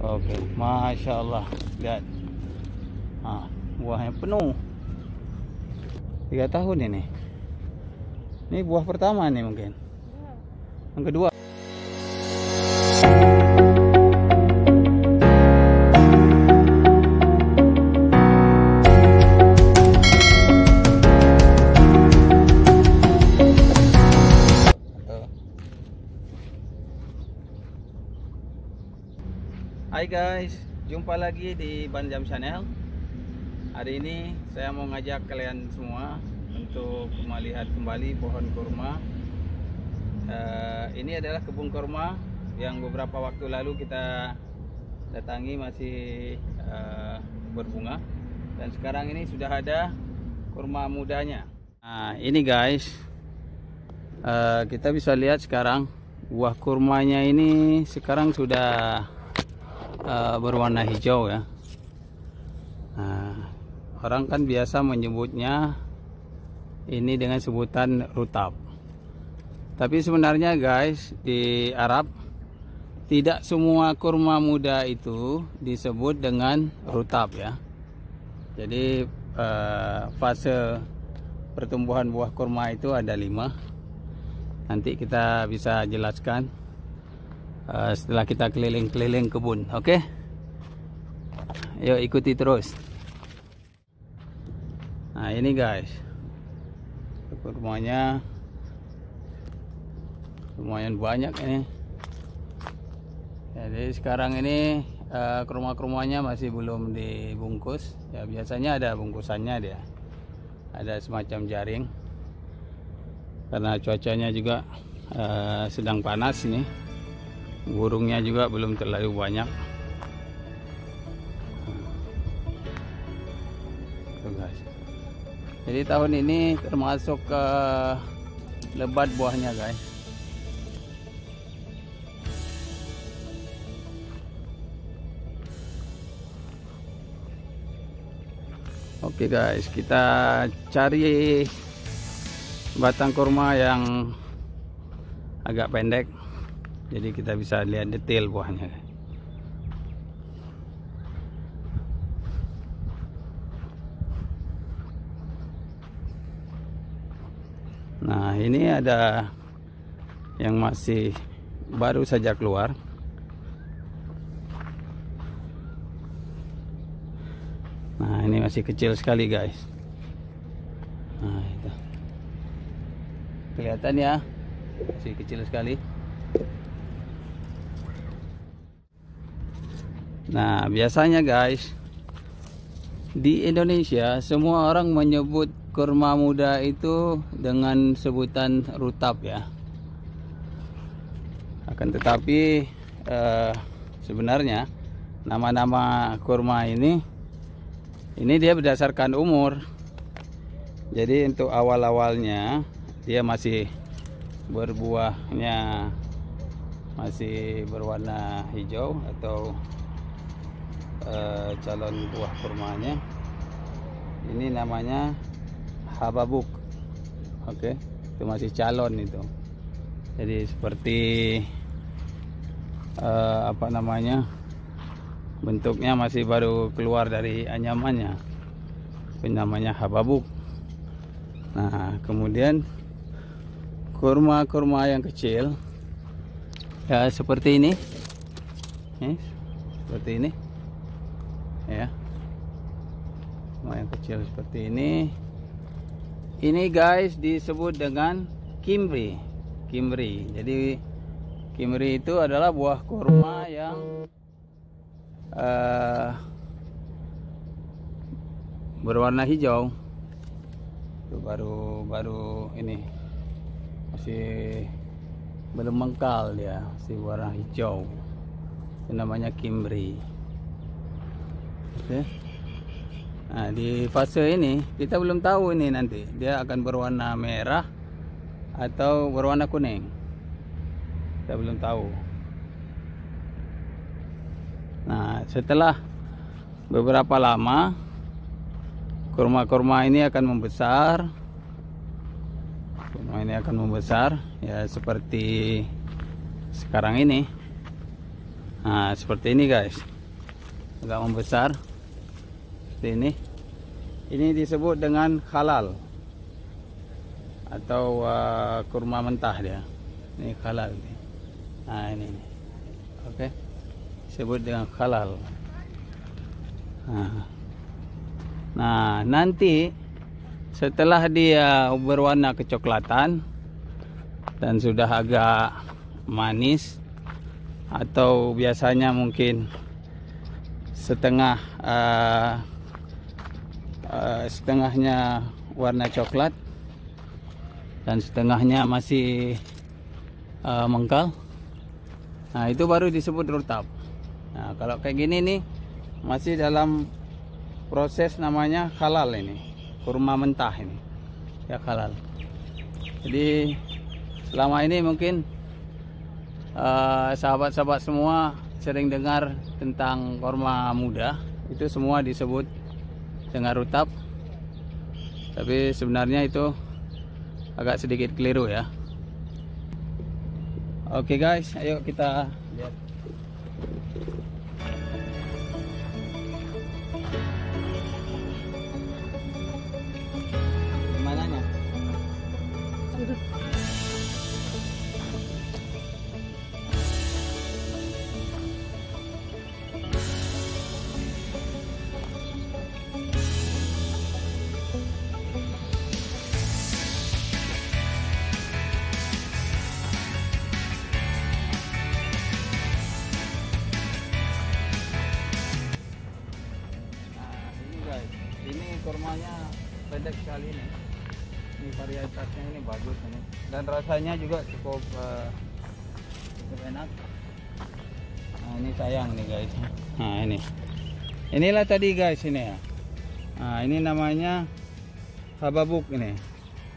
Oke, Masya Allah. Lihat. Buahnya penuh. 3 tahun ini. Ini buah pertama nih mungkin. Yang kedua. Hai guys, jumpa lagi di Banjam Channel. Hari ini saya mau ngajak kalian semua untuk melihat kembali pohon kurma. Ini adalah kebun kurma yang beberapa waktu lalu kita datangi, masih berbunga, dan sekarang ini sudah ada kurma mudanya. Nah ini guys, kita bisa lihat sekarang buah kurmanya ini sekarang sudah berwarna hijau ya. Orang kan biasa menyebutnya ini dengan sebutan rutab. Tapi sebenarnya guys, di Arab tidak semua kurma muda itu disebut dengan rutab ya. Jadi fase pertumbuhan buah kurma itu ada 5. Nanti kita bisa jelaskan setelah kita keliling-keliling kebun. Oke? Yuk ikuti terus. Nah ini guys, kurmanya lumayan banyak ini. Jadi sekarang ini kurma-kurmanya masih belum dibungkus ya. Biasanya ada bungkusannya, dia ada semacam jaring karena cuacanya juga sedang panas ini. Burungnya juga belum terlalu banyak. Tuh guys. Jadi tahun ini termasuk lebat buahnya guys. Oke guys, kita cari batang kurma yang agak pendek, jadi kita bisa lihat detail buahnya. Nah ini ada yang masih baru saja keluar. Nah ini masih kecil sekali guys. Nah itu kelihatan ya, masih kecil sekali. Nah biasanya guys, di Indonesia semua orang menyebut kurma muda itu dengan sebutan rutab ya. Akan tetapi sebenarnya nama-nama kurma ini dia berdasarkan umur. Jadi untuk awal-awalnya dia masih berbuahnya masih berwarna hijau atau calon buah kurmanya ini namanya hababuk. Oke, itu masih calon itu. Jadi seperti apa namanya, bentuknya masih baru keluar dari anyamannya, itu namanya hababuk. Nah kemudian kurma-kurma yang kecil ya seperti ini, seperti ini ya, kurma yang kecil seperti ini. Ini guys disebut dengan kimri. Jadi kimri itu adalah buah kurma yang berwarna hijau. Itu baru ini masih belum mengkal, dia masih warna hijau. Itu namanya kimri. Oke. Nah di fase ini kita belum tahu ini nanti dia akan berwarna merah atau berwarna kuning, kita belum tahu. Nah setelah beberapa lama kurma-kurma ini akan membesar. Kurma ini akan membesar ya seperti sekarang ini. Nah seperti ini guys. agak membesar seperti ini. Ini disebut dengan halal atau kurma mentah dia. Ini halal. Nah ini. Oke. Disebut dengan halal. Nah, nanti setelah dia berwarna kecoklatan dan sudah agak manis, atau biasanya mungkin setengahnya warna coklat dan setengahnya masih mengkal, nah itu baru disebut rutab. Nah kalau kayak gini nih masih dalam proses namanya halal, ini kurma mentah ini ya, halal. Jadi selama ini mungkin sahabat-sahabat semua sering dengar tentang kurma muda, itu semua disebut dengan rutab, tapi sebenarnya itu agak sedikit keliru ya. Oke guys, ayo kita lihat. Gimananya? Sudut. Ini kurmanya pendek sekali nih. Ini varietasnya ini bagus ini. Dan rasanya juga cukup enak. Nah ini sayang nih guys. Nah ini. Inilah tadi guys ini ya. Nah ini namanya hababuk ini.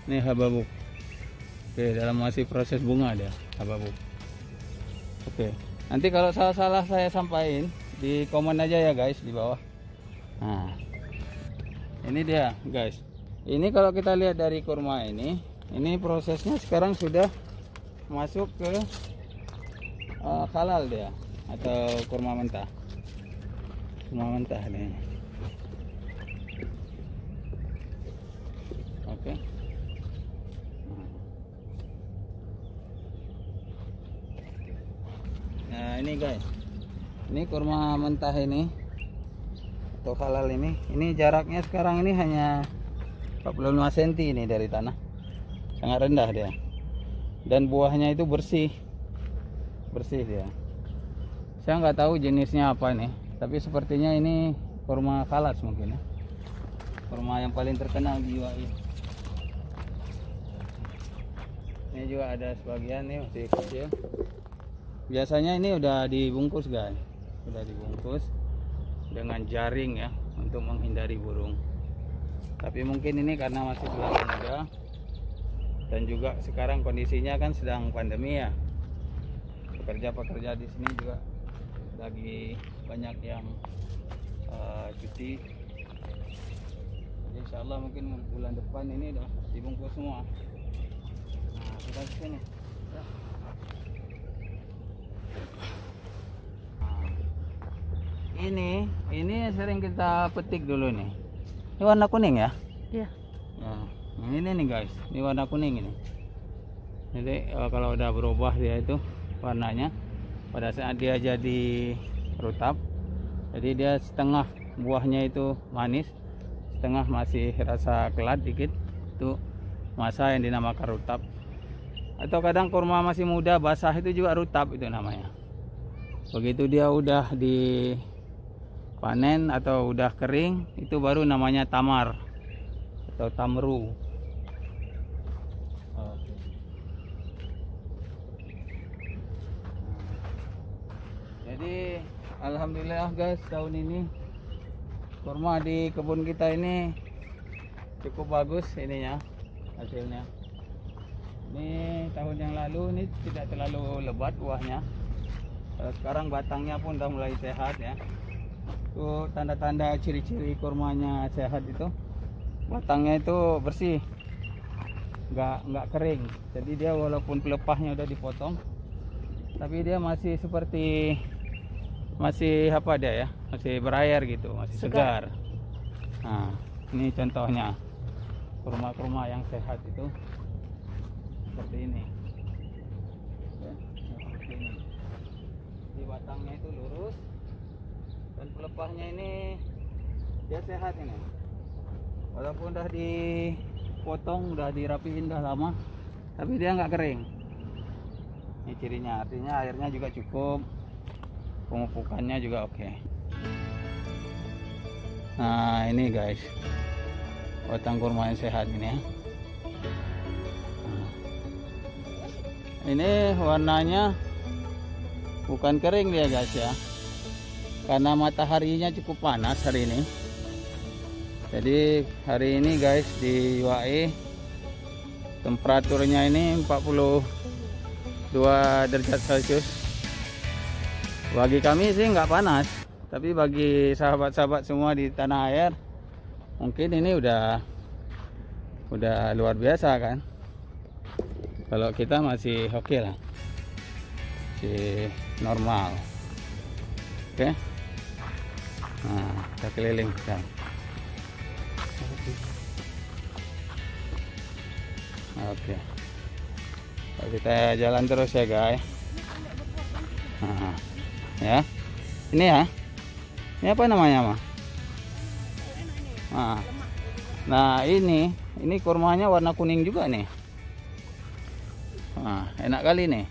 Ini hababuk. Oke, dalam masih proses bunga dia, hababuk. Oke. Nanti kalau salah-salah saya sampaikan di komen aja ya guys di bawah. Nah. Ini dia guys. Ini kalau kita lihat dari kurma ini prosesnya sekarang sudah masuk ke halal dia, atau kurma mentah. Kurma mentah ini. Oke. Nah ini guys, ini kurma mentah ini atau halal ini jaraknya sekarang ini hanya 45 cm ini dari tanah, sangat rendah dia, dan buahnya itu bersih dia. Saya nggak tahu jenisnya apa nih, tapi sepertinya ini kurma kalas mungkin ya, kurma yang paling terkenal di UAE. Ini juga ada sebagian nih masih kecil. Biasanya ini udah dibungkus guys, udah dibungkus dengan jaring ya, untuk menghindari burung. Tapi mungkin ini karena masih terlalu muda, dan juga sekarang kondisinya kan sedang pandemi ya, pekerja-pekerja di sini juga lagi banyak yang cuti. Jadi insya Allah mungkin bulan depan ini udah dibungkus semua. Nah kita ke sini. Ini sering kita petik dulu nih. Ini warna kuning ya? Iya. Nah, ini nih guys, ini warna kuning ini. Jadi kalau udah berubah dia itu warnanya, pada saat dia jadi rutab, jadi dia setengah buahnya itu manis, setengah masih rasa kelat dikit. Itu masa yang dinamakan rutab. Atau kadang kurma masih muda basah itu juga rutab, itu namanya. Begitu dia udah dipanen atau udah kering, itu baru namanya tamar atau tamru. Jadi alhamdulillah guys, tahun ini kurma di kebun kita ini cukup bagus ininya, hasilnya. Ini tahun yang lalu ini tidak terlalu lebat buahnya. Sekarang batangnya pun udah mulai sehat ya. Itu tanda-tanda ciri-ciri kurmanya sehat itu, batangnya itu bersih, nggak kering. Jadi dia walaupun pelepahnya udah dipotong, tapi dia masih seperti masih apa dia ya, masih berair gitu, masih segar. Nah, ini contohnya kurma-kurma yang sehat itu seperti ini. Ya, seperti ini. Di batangnya itu lurus dan pelepahnya ini dia sehat ini. Walaupun udah dipotong, udah dirapiin udah lama, tapi dia nggak kering. Ini cirinya, artinya airnya juga cukup, pemupukannya juga oke. Nah ini guys, batang kurma yang sehat ini ya. Ini warnanya bukan kering dia guys ya, karena mataharinya cukup panas hari ini. Jadi hari ini guys di UAE temperaturnya ini 42 derajat Celcius. Bagi kami sih nggak panas, tapi bagi sahabat-sahabat semua di tanah air mungkin ini udah luar biasa kan. Kalau kita masih oke lah, masih normal. Oke. Nah, kita keliling kan. Oke. Kita jalan terus ya guys. Nah, ya. Ini ya. Ini apa namanya, Ma? Nah, ini kurmanya warna kuning juga nih. Nah, enak kali nih.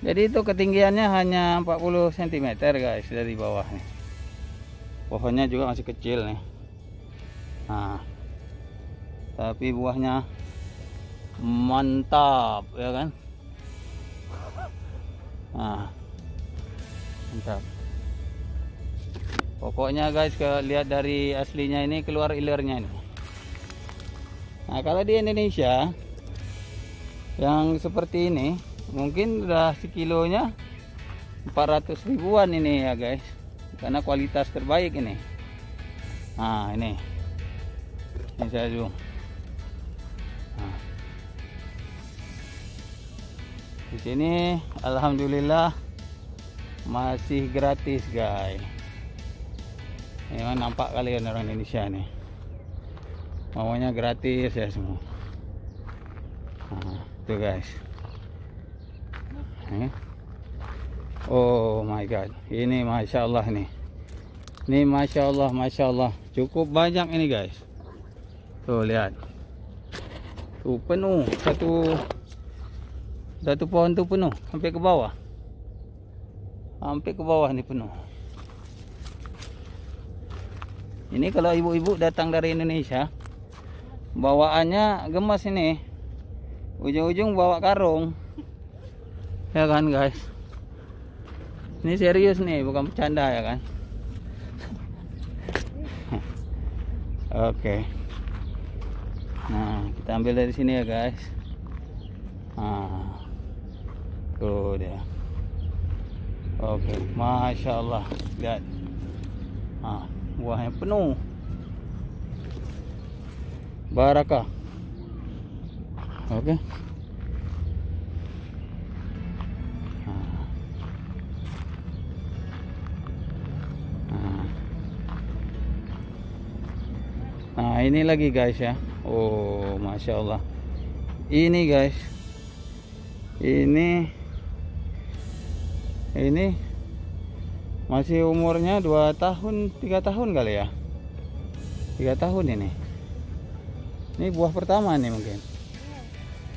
Jadi itu ketinggiannya hanya 40 cm guys dari bawah nih. Pohonnya juga masih kecil nih. Nah, tapi buahnya mantap ya kan. Nah, mantap. Pokoknya guys, lihat dari aslinya ini keluar ilernya ini. Nah, kalau di Indonesia yang seperti ini mungkin udah sekilonya 400 ribuan ini ya guys, karena kualitas terbaik ini. Nah ini saya zoom. Nah, di sini alhamdulillah masih gratis guys. Ini nampak kalian orang Indonesia nih, maunya gratis ya semua. Nah, tuh guys. Oh my god, ini masya Allah nih. Ini masya Allah, cukup banyak ini guys. Tuh lihat, tuh penuh satu pohon tuh penuh sampai ke bawah, nih penuh. Ini kalau ibu-ibu datang dari Indonesia, bawaannya gemas ini, ujung-ujung bawa karung. Ya kan guys, ini serius nih, bukan bercanda ya kan. Oke. Nah, kita ambil dari sini ya guys. Nah, tuh dia. Oke, masya Allah, lihat. Nah, buahnya penuh, barakah. Oke. Nah ini lagi guys ya. Oh masya Allah. Ini guys, ini masih umurnya 2 tahun 3 tahun kali ya, 3 tahun ini. Ini buah pertama nih mungkin,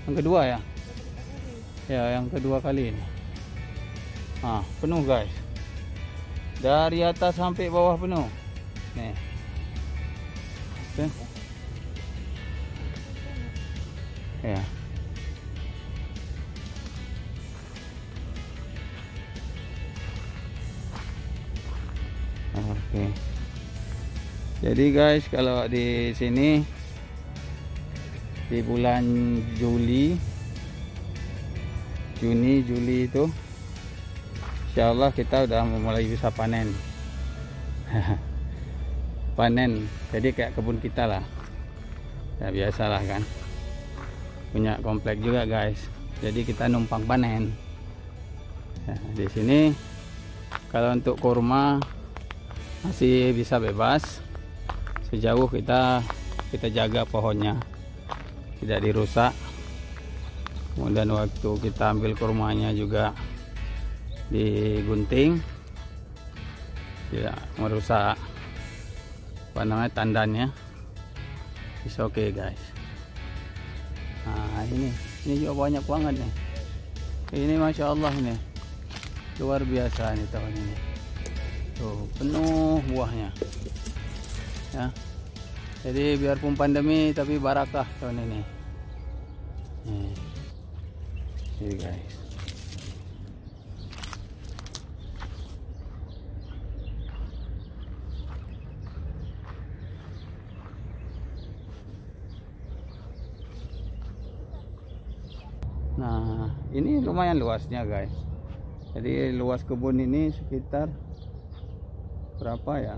yang kedua ya. Ya yang kedua kali ini. Nah penuh guys, dari atas sampai bawah penuh nih. Oke. Ya. Oke. Jadi guys, kalau di sini di bulan Juni, Juli itu insyaallah kita udah mulai bisa panen. Panen, jadi kayak kebun kita lah ya, biasalah kan, punya komplek juga guys, jadi kita numpang panen ya. Di sini Kalau untuk kurma masih bisa bebas sejauh kita jaga pohonnya tidak dirusak. Kemudian waktu kita ambil kurmanya juga digunting, tidak merusak apa namanya tandannya. It's okay guys. Nah ini juga banyak banget nih. Ini masya Allah nih, luar biasa nih tahun ini. Tuh penuh buahnya ya. Jadi biarpun pandemi tapi barakah tahun ini. Ini guys. Nah ini lumayan luasnya guys. Jadi luas kebun ini sekitar berapa ya,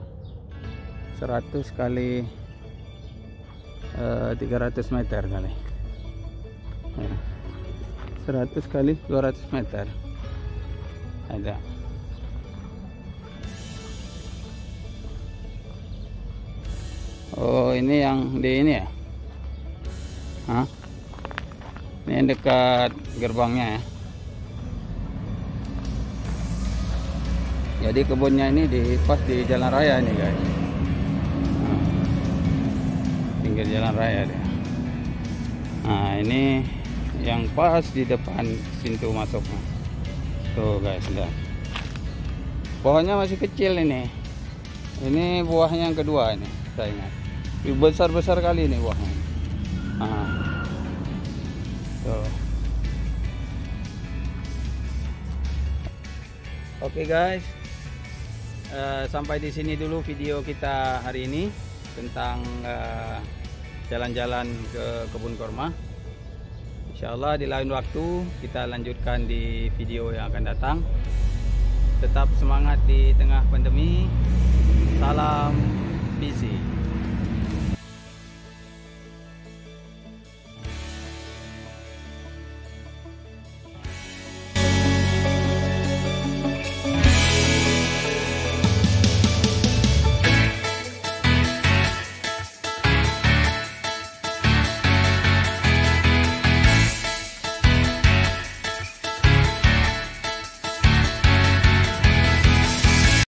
100 kali 300 meter kali ya. 100 kali 200 meter ada. Oh ini yang di ini ya. Hah? Ini yang dekat gerbangnya ya. Jadi kebunnya ini pas di jalan raya ini guys. Nah, pinggir jalan raya dia. Nah ini yang pas di depan pintu masuknya. Tuh guys, lihat. Pohonnya masih kecil ini. Ini buahnya yang kedua ini, saya ingat. Besar-besar kali ini buahnya. Nah. Tuh. Oke guys. Sampai di sini dulu video kita hari ini tentang jalan-jalan ke kebun kurma. Insyaallah di lain waktu kita lanjutkan di video yang akan datang. Tetap semangat di tengah pandemi. Salam visi.